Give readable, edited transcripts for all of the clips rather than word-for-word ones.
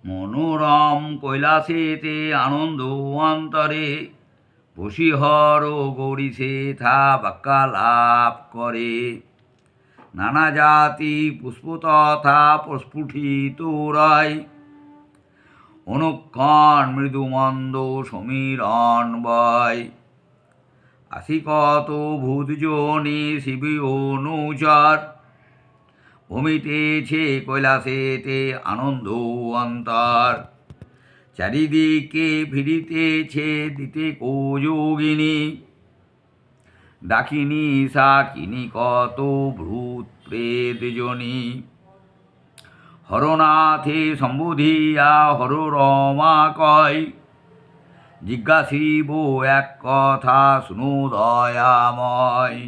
মনোরম কৈলাসেতে আনন্দ অন্তরে, বশীহর গৌরীশে থা বাক্যালাপ করে। নানা জাতি পুষ্প তথা প্রস্ফুটিত রয়, অনুক্ষণ মৃদুমন্দ সমীরণ বয়। আসি কত ভূতজনি শিবি অনুচর, ভূমিতেছে কৈলাসেতে আনন্দ অন্তর। চারিদিকে ফিরিতেছে দিতে যোগিনী, ডাকিনী শাকিনী কত ভূত প্রেত জনি। হরনাথে সম্বোধিয়া হর রমা কয়, জিজ্ঞাসিব এক কথা শুনো দয়াময়।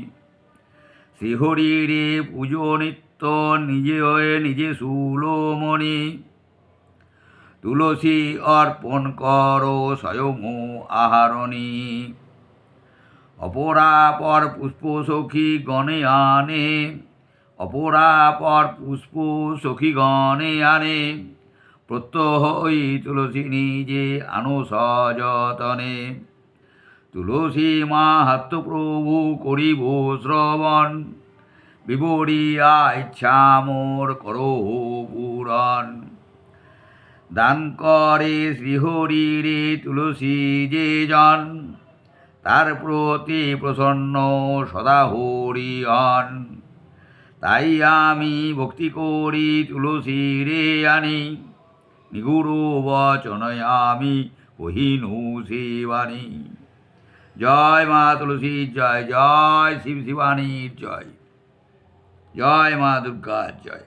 শ্রীহরিরে পুজো নিত্য নিজে হয়ে নিজে শুলমণি, তুলসী অর্পণ কর স্বয়ং আহারণী। অপরাপর পুষ্প সখী গণে আনে, অপরাপর পুষ্প সখী গণে আনে। প্রত্যহ ওই তুলসী নিজে আনো সযতনে। তুলসী মাহাত্ম্য প্রভু করিব শ্রবণ, বিবরিয়া ইচ্ছা মোর করো পূরণ। দান করে শ্রীহরিরে তুলসী যে জন, তার প্রতি প্রসন্ন সদা হরি হন। তাই আমি ভক্তি করি তুলসী রে আনি, নিগুড় বচনয় আমি কহিনু শিবানী। জয় মা তুলসী জয়, জয় শিব শিবানীর জয়, জয় মা দুর্গার জয়।